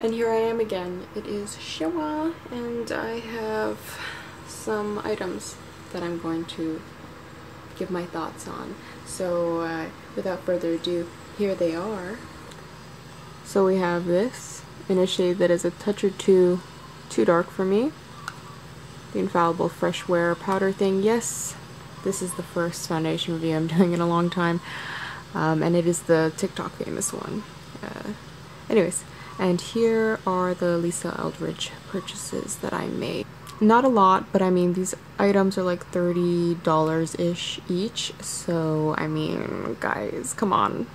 And here I am again. It is Shawa, and I have some items that I'm going to give my thoughts on. So without further ado, here they are. So we have this in a shade that is a touch or two too dark for me. The Infallible Fresh Wear powder thing. Yes, this is the first foundation review I'm doing in a long time, and it is the TikTok famous one. Anyways. And here are the Eldridge purchases that I made. Not a lot, but I mean, these items are like $30-ish each. So, I mean, guys, come on.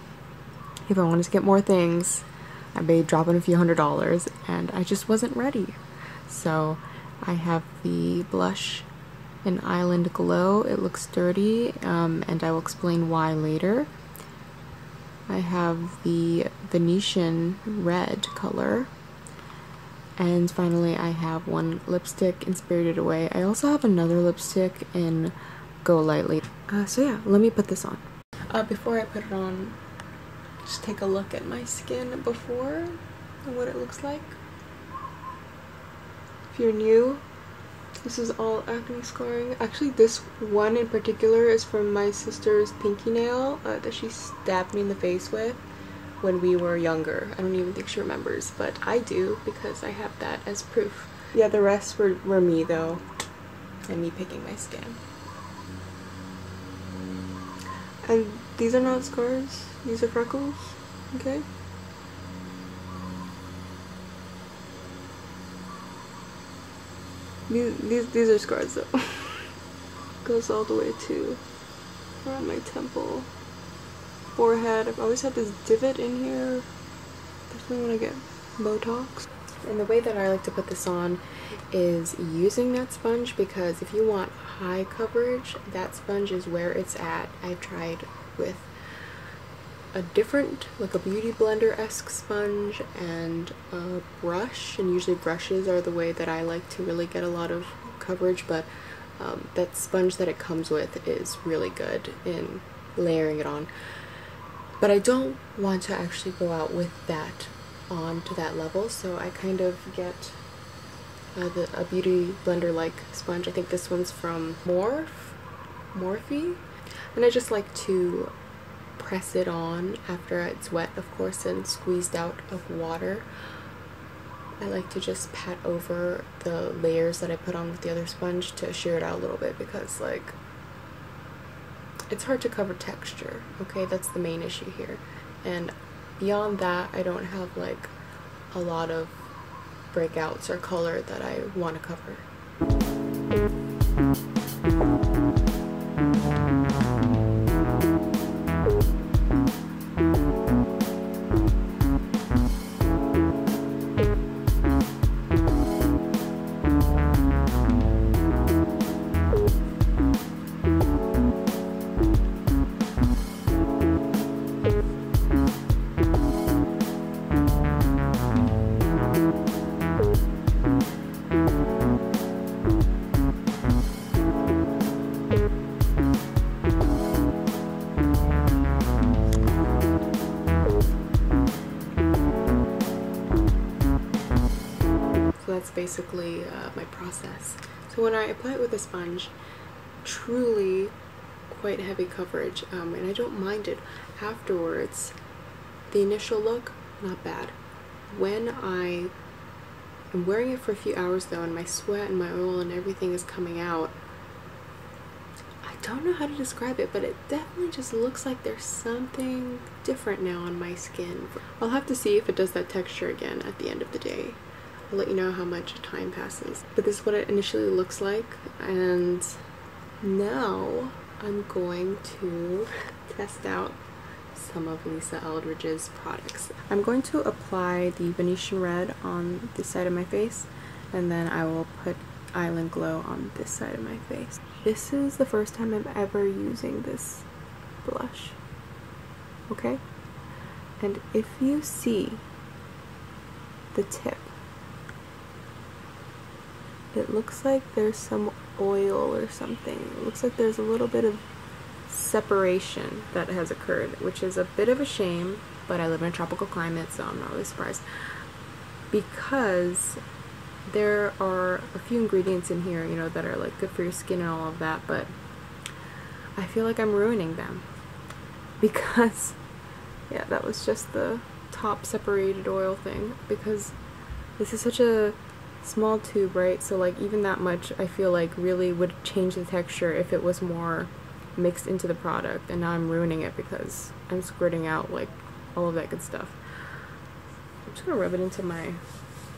If I wanted to get more things, I may drop in a few $100s, and I just wasn't ready. So, I have the blush in Island Glow. It looks dirty, and I will explain why later. I have the Venetian Red color, and finally I have one lipstick in Spirited Away. I also have another lipstick in Go Lightly. So yeah, let me put this on. Before I put it on, just take a look at my skin before and what it looks like. If you're new, this is all acne scarring. Actually, this one in particular is from my sister's pinky nail that she stabbed me in the face with when we were younger. I don't even think she remembers, but I do because I have that as proof. Yeah, the rest were me though, and me picking my skin. And these are not scars, these are freckles, okay? These are scars though. Goes all the way to around my temple, forehead. I've always had this divot in here. Definitely when I get Botox. And the way that I like to put this on is using that sponge, because if you want high coverage, that sponge is where it's at. I've tried with a different, like a beauty blender-esque sponge and a brush, and usually brushes are the way that I like to really get a lot of coverage, but that sponge that it comes with is really good in layering it on. But I don't want to actually go out with that on to that level, so I kind of get a beauty blender-like sponge. I think this one's from Morphe, and I just like to press it on after it's wet, of course, and squeezed out of water. I like to just pat over the layers that I put on with the other sponge to shear it out a little bit, because like it's hard to cover texture, okay? That's the main issue here. And beyond that, I don't have like a lot of breakouts or color that I want to cover. That's basically my process. So when I apply it with a sponge, truly quite heavy coverage, and I don't mind it afterwards. The initial look, not bad. When I am wearing it for a few hours though, and my sweat and my oil and everything is coming out, I don't know how to describe it, but it definitely just looks like there's something different now on my skin. I'll have to see if it does that texture again at the end of the day. I'll let you know how much time passes. But this is what it initially looks like, and now I'm going to test out some of Lucent Eldridge's products. I'm going to apply the Venetian Red on this side of my face, and then I will put Island Glow on this side of my face. This is the first time I'm ever using this blush, okay? And if you see the tip, it looks like there's some oil or something. It looks like there's a little bit of separation that has occurred, which is a bit of a shame, but I live in a tropical climate, so I'm not really surprised. because there are a few ingredients in here, you know, that are like good for your skin and all of that, but I feel like I'm ruining them because, yeah, that was just the top separated oil thing, because this is such a small tube, right? So like even that much I feel like really would change the texture if it was more mixed into the product, and now I'm ruining it because I'm squirting out like all of that good stuff. I'm just gonna rub it into my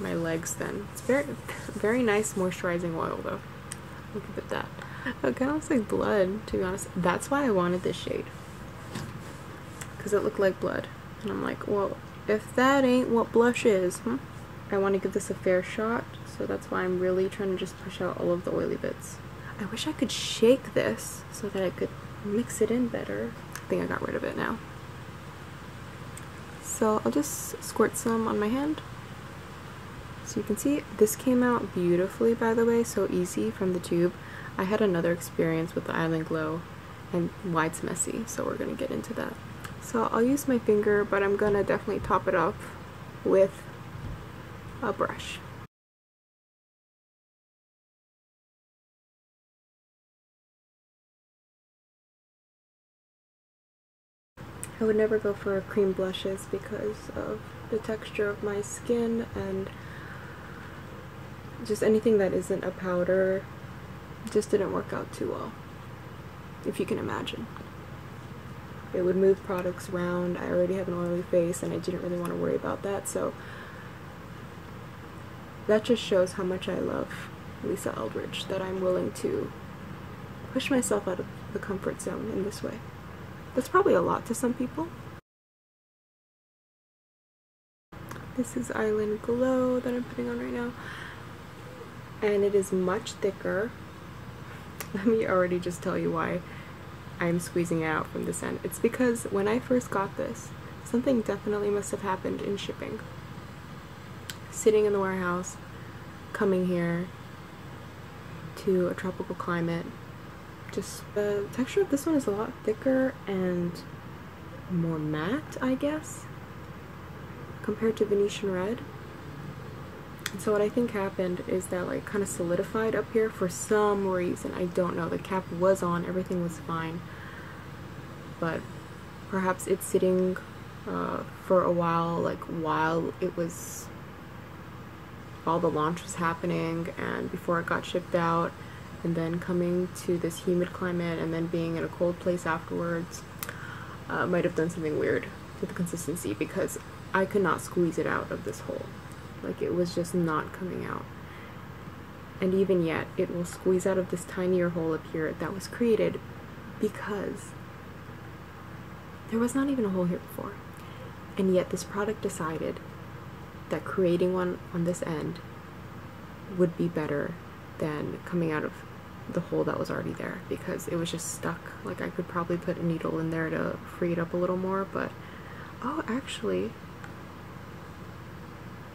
legs then. It's very nice moisturizing oil though. Look at that. It kind of looks like blood, to be honest. That's why I wanted this shade, because it looked like blood, and I'm like, well, if that ain't what blush is, I want to give this a fair shot, so that's why I'm really trying to just push out all of the oily bits. I wish I could shake this so that I could mix it in better. I think I got rid of it now. So I'll just squirt some on my hand. So you can see this came out beautifully, by the way, so easy from the tube. I had another experience with the Island Glow, and why it's messy, so we're gonna get into that. So I'll use my finger, but I'm gonna definitely top it up with a brush. I would never go for cream blushes because of the texture of my skin, and just anything that isn't a powder just didn't work out too well, if you can imagine. It would move products around. I already have an oily face and I didn't really want to worry about that, so that just shows how much I love Lisa Eldridge, that I'm willing to push myself out of the comfort zone in this way. That's probably a lot to some people. This is Island Glow that I'm putting on right now, and it is much thicker. Let me already just tell you why I'm squeezing it out from this end. It's because when I first got this, something definitely must have happened in shipping. Sitting in the warehouse, coming here to a tropical climate, just the texture of this one is a lot thicker and more matte, I guess, compared to Venetian Red. And so what I think happened is that like kind of solidified up here for some reason. I don't know. The cap was on, everything was fine, but perhaps it's sitting for a while, like while the launch was happening and before it got shipped out, and then coming to this humid climate and then being in a cold place afterwards might have done something weird to the consistency, because I could not squeeze it out of this hole. Like, it was just not coming out. And even yet, it will squeeze out of this tinier hole up here that was created because there was not even a hole here before. And yet this product decided that creating one on this end would be better than coming out of the hole that was already there, because it was just stuck. Like, I could probably put a needle in there to free it up a little more, but oh, actually,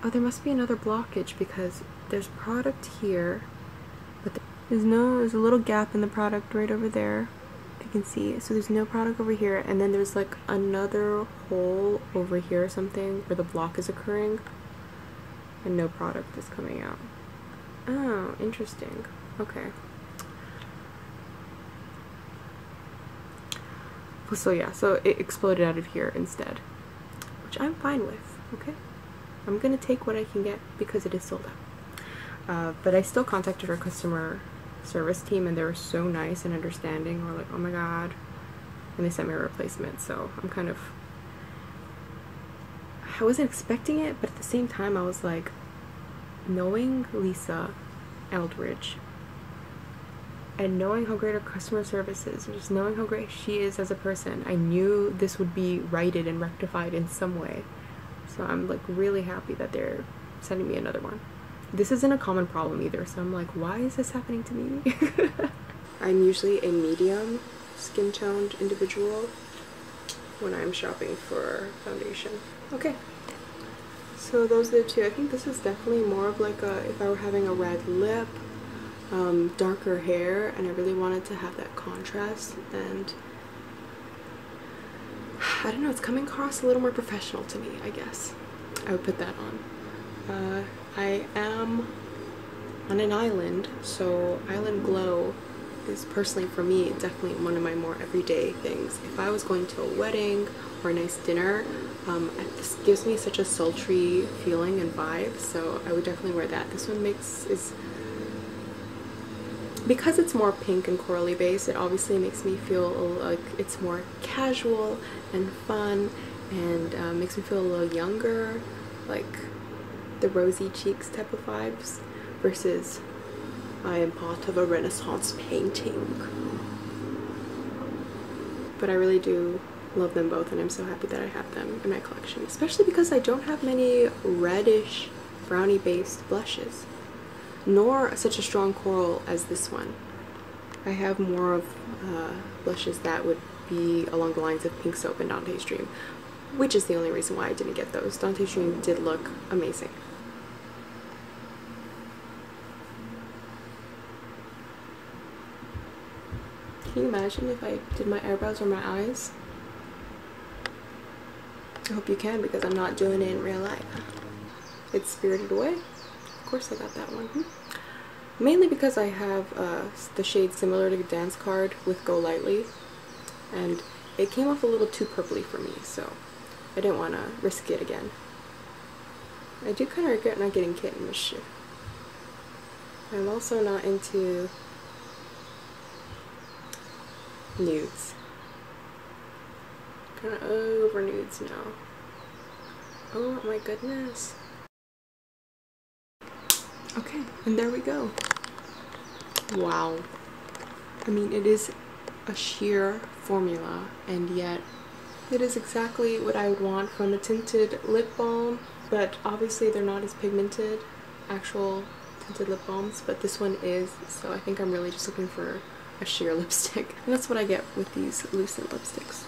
oh, there must be another blockage, because there's product here, but there's a little gap in the product right over there, if you can see. So there's no product over here, and then there's like another hole over here or something where the block is occurring, and no product is coming out. Oh, interesting. Okay. So yeah, so it exploded out of here instead, which I'm fine with, okay? I'm gonna take what I can get because it is sold out. But I still contacted our customer service team, and they were so nice and understanding. We're like, oh my god. And they sent me a replacement, so I'm kind of, I wasn't expecting it, but at the same time I was like, knowing Lisa Eldridge and knowing how great her customer service is, and just knowing how great she is as a person, I knew this would be righted and rectified in some way. So I'm like really happy that they're sending me another one. This isn't a common problem either, so I'm like, why is this happening to me? I'm usually a medium skin toned individual when I'm shopping for foundation. Okay, so those are the two. I think this is definitely more of like a, if I were having a red lip, darker hair, and I really wanted to have that contrast, and I don't know, it's coming across a little more professional to me, I guess. I would put that on. I am on an island, so island glow is personally for me definitely one of my more everyday things. If I was going to a wedding or a nice dinner, this gives me such a sultry feeling and vibe, so I would definitely wear that. This one because it's more pink and corally based, it obviously makes me feel like it's more casual and fun, and makes me feel a little younger, like the rosy cheeks type of vibes, versus I am part of a Renaissance painting. But I really do love them both, and I'm so happy that I have them in my collection, especially because I don't have many reddish brownie based blushes, nor such a strong coral as this one. I have more of blushes that would be along the lines of Pink Soap and Dante's Dream, which is the only reason why I didn't get those. Dante's Dream did look amazing. Can you imagine if I did my eyebrows or my eyes? I hope you can, because I'm not doing it in real life. It's Spirited Away. Of course I got that one. Mainly because I have the shade similar to Dance Card with Go Lightly, and it came off a little too purpley for me, so I didn't want to risk it again. I do kind of regret not getting Kitten Mischief. I'm also not into nudes. Kind of over nudes now. Oh my goodness. Okay, and there we go. Wow. I mean, it is a sheer formula, and yet it is exactly what I would want from a tinted lip balm, but obviously they're not as pigmented, actual tinted lip balms, but this one is, so I think I'm really just looking for a sheer lipstick, and that's what I get with these Lucent lipsticks.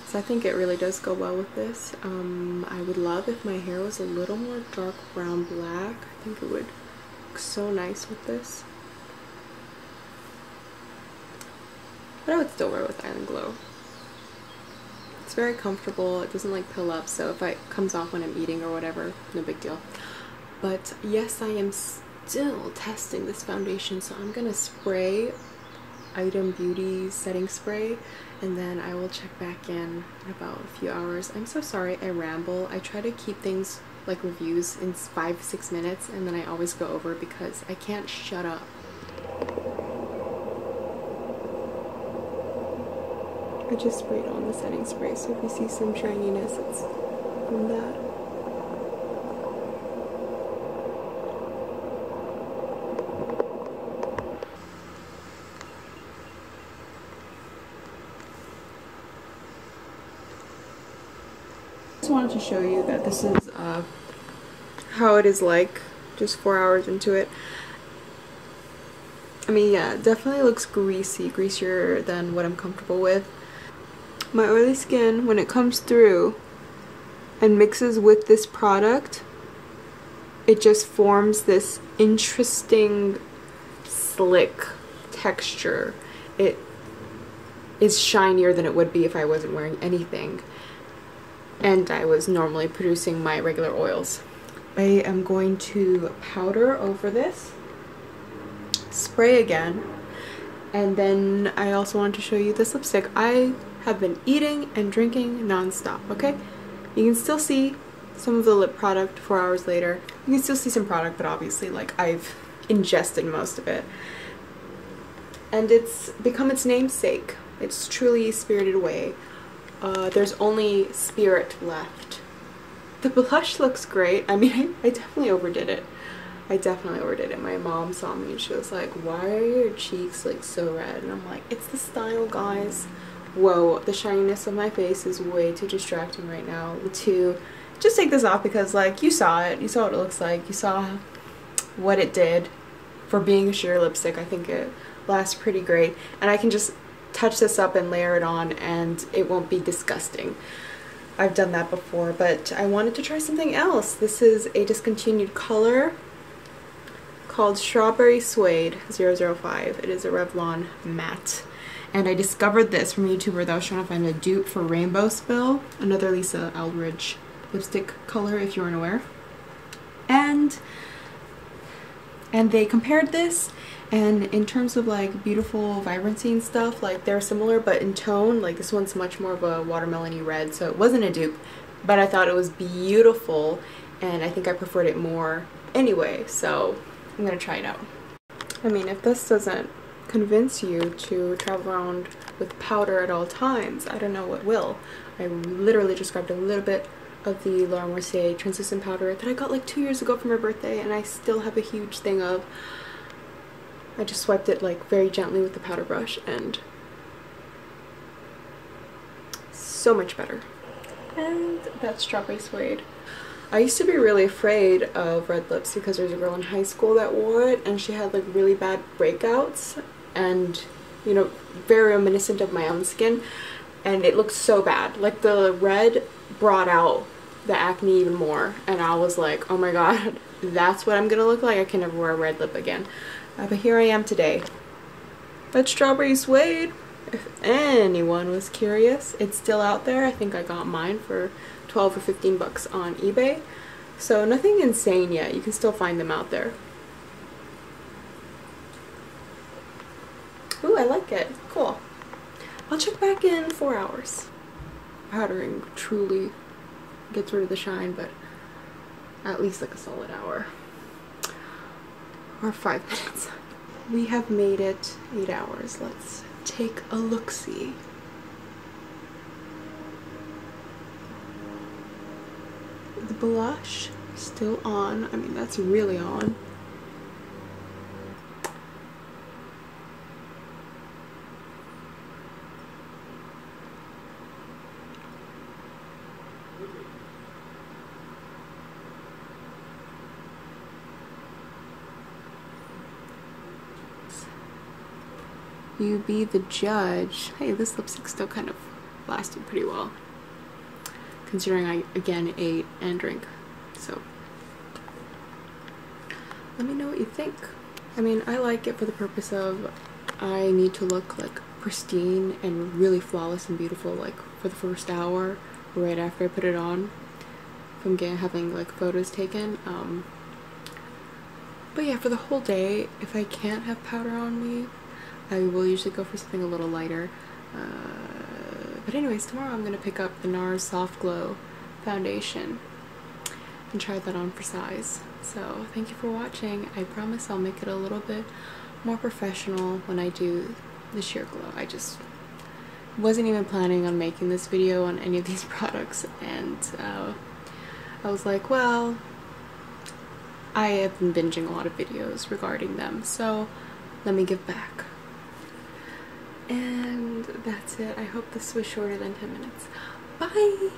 So I think it really does go well with this. I would love if my hair was a little more dark brown black. I think it would look so nice with this. But I would still wear it with Island Glow. It's very comfortable, it doesn't like pill up, so if it comes off when I'm eating or whatever, no big deal. But yes, I am still testing this foundation, so I'm gonna spray Item Beauty setting spray, and then I will check back in about a few hours. I'm so sorry I ramble. I try to keep things like reviews in 5-6 minutes, and then I always go over because I can't shut up. I just sprayed on the setting spray, so if you see some shininess, it's from that. I just wanted to show you that this is how it is like just 4 hours into it. I mean, yeah, it definitely looks greasy, greasier than what I'm comfortable with. My oily skin, when it comes through and mixes with this product, it just forms this interesting slick texture. It is shinier than it would be if I wasn't wearing anything and I was normally producing my regular oils. I am going to powder over this, spray again, and then I also wanted to show you this lipstick. I have been eating and drinking non-stop, okay? You can still see some of the lip product 4 hours later. You can still see some product, but obviously like I've ingested most of it. And it's become its namesake. It's truly Spirited Away. There's only Spirit left. The blush looks great. I mean, I definitely overdid it. I definitely overdid it. My mom saw me and she was like, why are your cheeks like so red? And I'm like, it's the style, guys. Whoa, the shininess of my face is way too distracting right now to just take this off, because like you saw it. You saw what it looks like. You saw what it did for being a sheer lipstick. I think it lasts pretty great. And I can just touch this up and layer it on and it won't be disgusting. I've done that before, but I wanted to try something else. This is a discontinued color called Strawberry Suede 005. It is a Revlon matte. And I discovered this from a YouTuber that was trying to find a dupe for Rainbow Spill, another Eldridge lipstick color if you weren't aware. And they compared this, and in terms of like beautiful vibrancy and stuff, like they're similar, but in tone, like this one's much more of a watermelon-y red, so it wasn't a dupe, but I thought it was beautiful, and I think I preferred it more anyway, so I'm gonna try it out. I mean, if this doesn't convince you to travel around with powder at all times, I don't know what will. I literally just grabbed a little bit of the Laura Mercier translucent powder that I got like 2 years ago for my birthday, and I still have a huge thing of. I just swiped it like very gently with the powder brush, and so much better. And that's Strawberry Suede. I used to be really afraid of red lips because there's a girl in high school that wore it, and she had like really bad breakouts, and you know, very reminiscent of my own skin, and it looked so bad. Like the red brought out the acne even more, and I was like, oh my god, that's what I'm gonna look like. I can never wear a red lip again. But here I am today. That's Strawberry Suede. If anyone was curious, it's still out there. I think I got mine for 12 or 15 bucks on eBay. So nothing insane yet. You can still find them out there. Ooh, I like it. Cool. I'll check back in 4 hours. Powdering truly gets rid of the shine, but at least like a solid hour. Or 5 minutes. We have made it 8 hours. Let's take a look-see. The blush still on. I mean, that's really on. You be the judge. Hey, this lipstick still kind of lasted pretty well, considering I again ate and drank. So let me know what you think. I mean, I like it for the purpose of I need to look like pristine and really flawless and beautiful like for the first hour right after I put it on, if I'm having like photos taken. But yeah, for the whole day, if I can't have powder on me, I will usually go for something a little lighter. But anyways, tomorrow I'm going to pick up the NARS Soft Glow foundation and try that on for size. So thank you for watching. I promise I'll make it a little bit more professional when I do the sheer glow. I just wasn't even planning on making this video on any of these products, and I was like, well, I have been binging a lot of videos regarding them, so let me give back. And that's it. I hope this was shorter than 10 minutes. Bye!